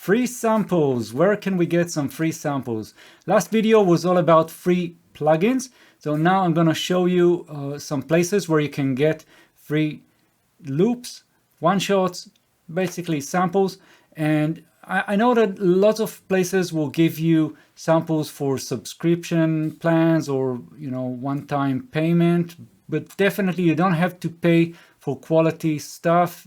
Free samples. Where can we get some free samples? Last video was all about free plugins. So now I'm going to show you some places where you can get free loops, one-shots, basically samples. And I know that lots of places will give you samples for subscription plans or, one-time payment, but definitely you don't have to pay for quality stuff.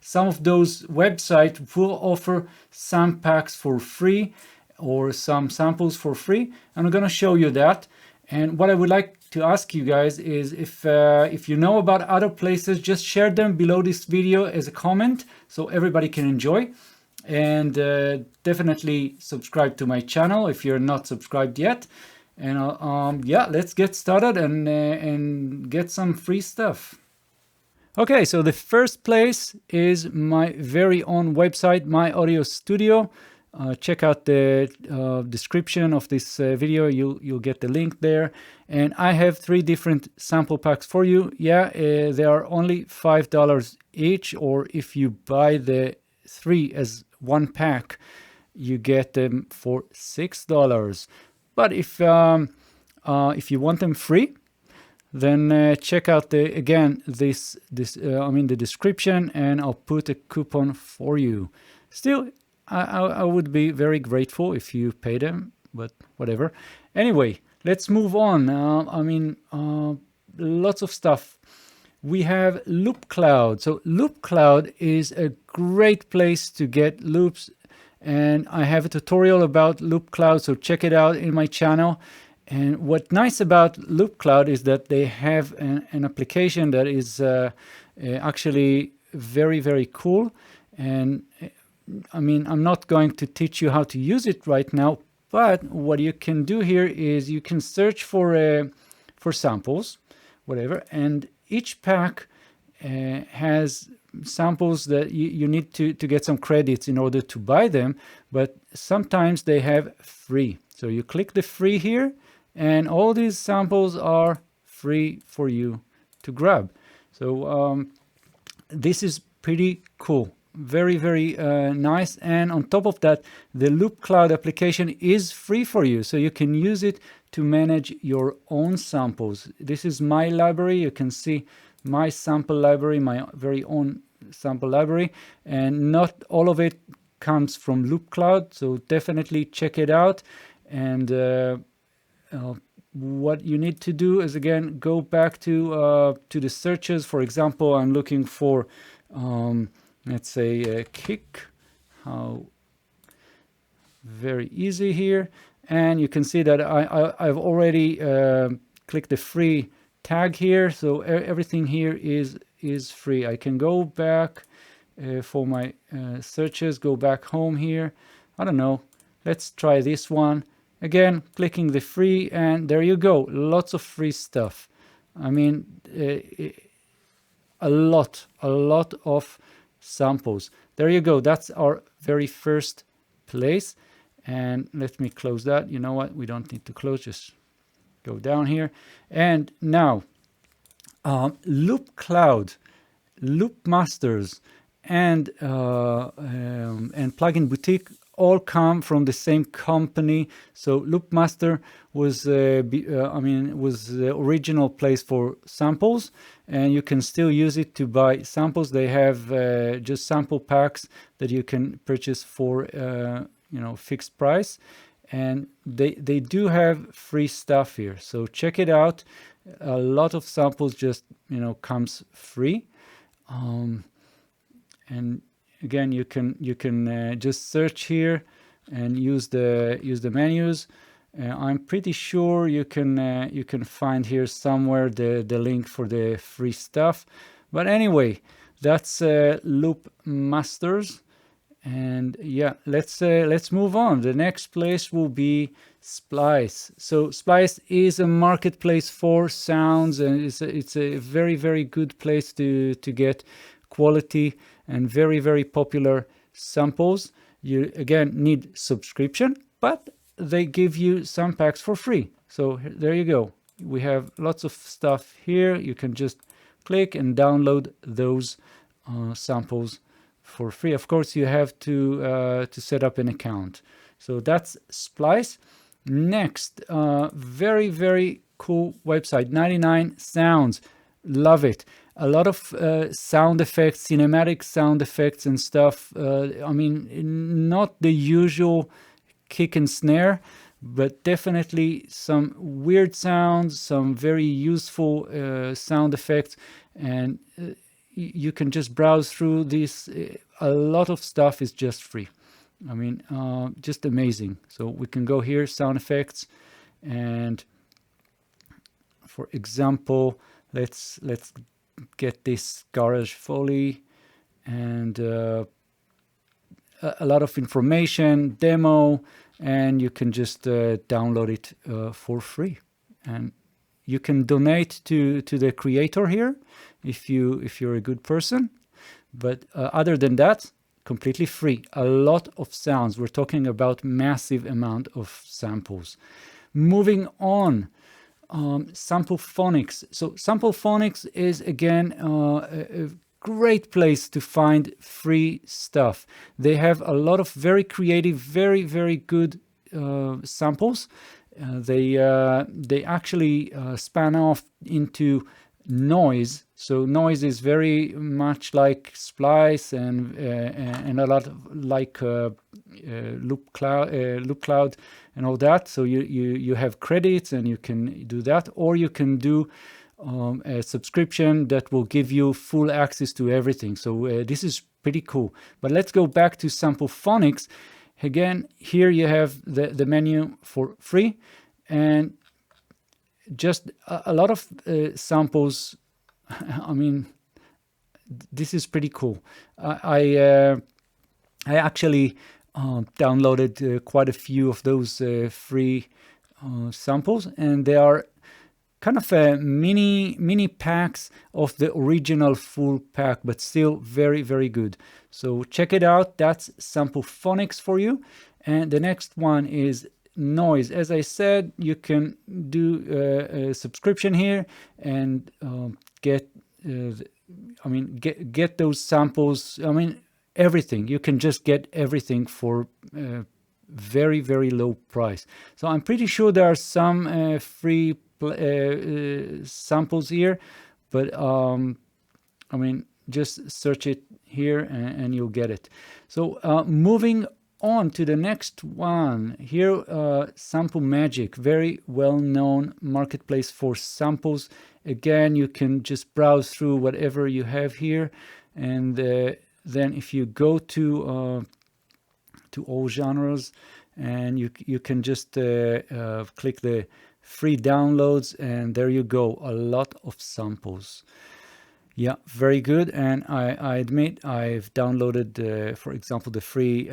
Some of those websites will offer some packs for free or some samples for free. And I'm going to show you that. And what I would like to ask you guys is if you know about other places, just share them below this video as a comment so everybody can enjoy. And definitely subscribe to my channel if you're not subscribed yet. And let's get started and get some free stuff. Okay, so the first place is my very own website, My Audio Studio. Check out the description of this video. You'll get the link there. And I have 3 different sample packs for you. They are only $5 each, or if you buy the 3 as one pack, you get them for $6. But if you want them free, then check out the description, and I'll put a coupon for you. Still, I would be very grateful if you pay them, but whatever. Anyway, let's move on. Lots of stuff. We have Loopcloud. So Loopcloud is a great place to get loops, and I have a tutorial about Loopcloud, so check it out in my channel. And what's nice about Loopcloud is that they have an application that is actually very, very cool. And I'm not going to teach you how to use it right now, but what you can do here is you can search for samples, whatever, and each pack has samples that you need to get some credits in order to buy them, but sometimes they have free. So you click the free here, and all these samples are free for you to grab. So this is pretty cool. Very, very nice. And on top of that, the Loopcloud application is free for you. So you can use it to manage your own samples. This is my library. You can see my sample library, my very own sample library. And not all of it comes from Loopcloud. So definitely check it out. And what you need to do is, again, go back to the searches. For example, I'm looking for let's say a kick. How very easy here, and you can see that I've already clicked the free tag here, so everything here is free. I can go back for my searches, go back home here. I don't know, let's try this one again, clicking the free, and there you go, lots of free stuff. A lot of samples. There you go. That's our very first place. And let me close that. You know what? We don't need to close. Just go down here. And now, Loopcloud, Loopmasters, and Plugin Boutique all come from the same company. So Loopmaster was the original place for samples, and you can still use it to buy samples. They have just sample packs that you can purchase for fixed price, and they do have free stuff here. So check it out. A lot of samples just comes free, and again, you can just search here and use the menus. I'm pretty sure you can find here somewhere the link for the free stuff. But anyway, that's Loopmasters, and yeah, let's move on. The next place will be Splice. So Splice is a marketplace for sounds, and it's a very, very good place to get quality and very, very popular samples. You again need subscription, but they give you some packs for free. So there you go. We have lots of stuff here. You can just click and download those samples for free. Of course, you have to set up an account. So that's Splice. Next, very, very cool website, 99 Sounds. Love it. A lot of sound effects, cinematic sound effects and stuff. I mean, not the usual kick and snare, but definitely some weird sounds, some very useful sound effects, and you can just browse through this. A lot of stuff is just free. I mean, just amazing. So we can go here, sound effects, and for example, let's get this garage Foley, and a lot of information, demo, and you can just download it for free. And you can donate to the creator here if you're a good person. But other than that, completely free. A lot of sounds. We're talking about massive amount of samples. Moving on, Sample Phonics. So Sample Phonics is again a great place to find free stuff. They have a lot of very creative, very, very good samples. They actually span off into noise. So noise is very much like Splice and a lot of like Loopcloud and all that. So you have credits and you can do that, or you can do a subscription that will give you full access to everything. So this is pretty cool. But let's go back to Sample Phonics. Again, here you have the menu for free, and just a lot of samples. I mean, this is pretty cool. I actually downloaded quite a few of those free samples, and they are kind of mini packs of the original full pack, but still very, very good. So check it out. That's Sample Phonics for you. And the next one is noise. As I said, you can do a subscription here and get those samples. I mean, everything. You can just get everything for very, very low price. So I'm pretty sure there are some free samples here, but I mean, just search it here and you'll get it. So moving on to the next one here, Sample Magic, very well-known marketplace for samples. Again, you can just browse through whatever you have here, and then if you go to all genres, and you can just click the free downloads, and there you go, a lot of samples. Yeah, very good. And I admit I've downloaded, for example, the free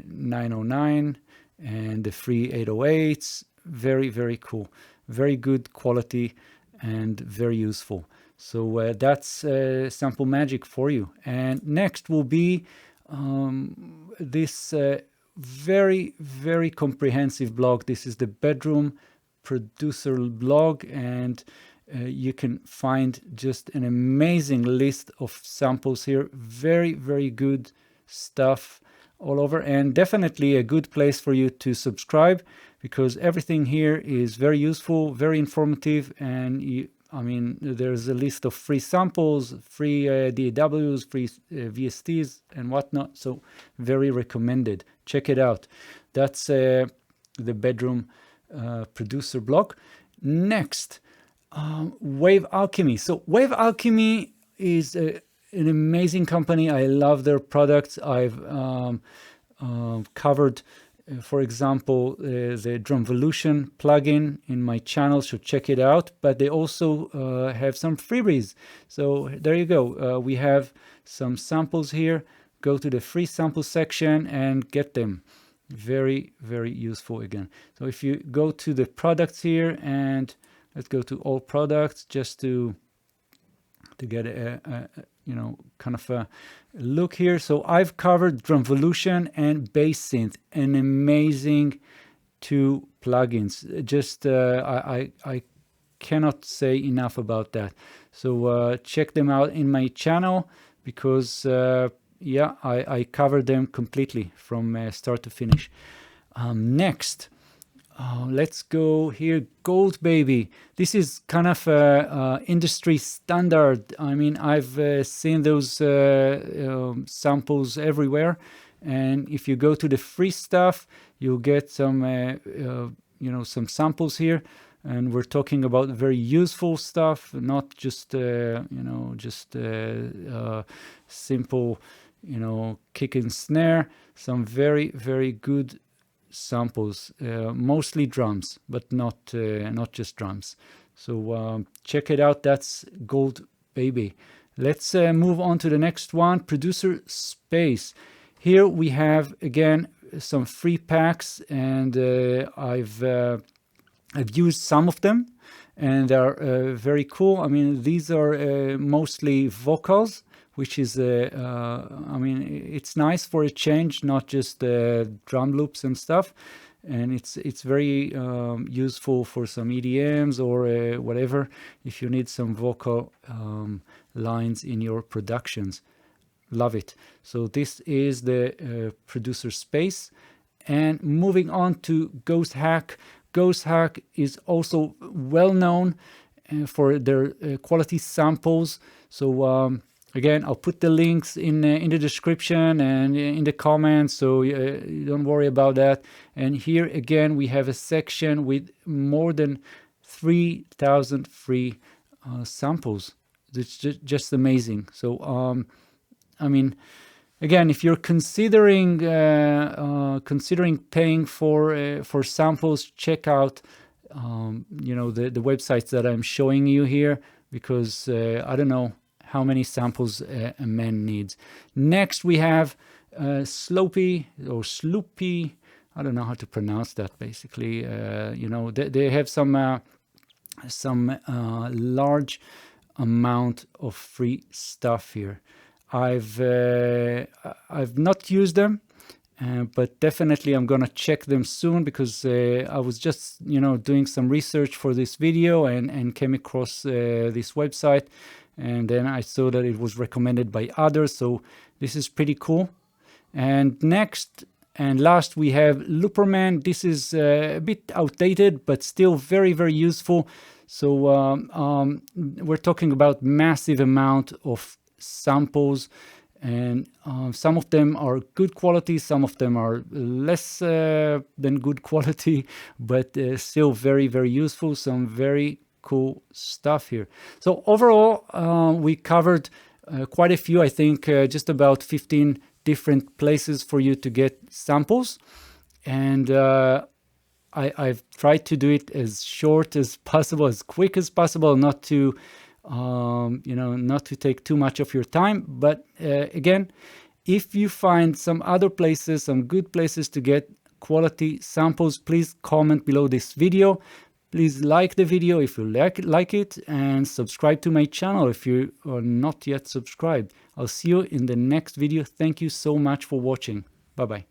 909 and the free 808s. Very, very cool. Very good quality and very useful. So that's Sample Magic for you. And next will be this very, very comprehensive blog. This is the Bedroom Producer blog, and you can find just an amazing list of samples here. Very, very good stuff all over, and definitely a good place for you to subscribe, because everything here is very useful, very informative, and I mean, there's a list of free samples, free DAWs, free VSTs and whatnot. So very recommended. Check it out. That's the Bedroom Producer blog. Next, Wave Alchemy. So Wave Alchemy is an amazing company. I love their products. I've covered, for example, the Drumvolution plugin in my channel, so check it out. But they also have some freebies. So there you go. We have some samples here. Go to the free sample section and get them. Very, very useful again. So if you go to the products here, and let's go to all products just to get a kind of a look here. So I've covered Drumvolution and Bass Synth, an amazing two plugins. Just I cannot say enough about that. So check them out in my channel, because yeah, I covered them completely from start to finish. Next, let's go here. Gold baby. This is kind of a industry standard. I mean, I've seen those samples everywhere. And if you go to the free stuff, you'll get some, some samples here. And we're talking about very useful stuff, not just, simple, kick and snare. Some very, very good samples, mostly drums, but not just drums. So check it out. That's Gold Baby. Let's move on to the next one, Producer Space. Here we have again some free packs, and I've used some of them, and they're very cool. I mean, these are mostly vocals, which is, it's nice for a change, not just drum loops and stuff. And it's very useful for some EDMs or whatever, if you need some vocal lines in your productions. Love it. So this is the Producer Space. And moving on to Ghosthack. Ghosthack is also well known for their quality samples. So again, I'll put the links in the description and in the comments, so you don't worry about that. And here again, we have a section with more than 3,000 free samples. It's just amazing. So I mean, again, if you're considering paying for samples, check out the websites that I'm showing you here, because I don't know how many samples a man needs. Next, we have Sloopy or Sloopy. I don't know how to pronounce that. Basically, they have some large amount of free stuff here. I've not used them, but definitely I'm gonna check them soon, because I was just doing some research for this video and came across this website, and then I saw that it was recommended by others. So this is pretty cool. And next and last, we have Looperman. This is a bit outdated, but still very, very useful. So we're talking about massive amount of samples, and some of them are good quality, some of them are less than good quality, but still very, very useful. Some very cool stuff here. So overall, we covered quite a few. I think just about 15 different places for you to get samples, and I've tried to do it as short as possible, as quick as possible, not to not to take too much of your time. But again, if you find some other places, some good places to get quality samples, please comment below this video. Please like the video if you like it, and subscribe to my channel if you are not yet subscribed. I'll see you in the next video. Thank you so much for watching. Bye-bye.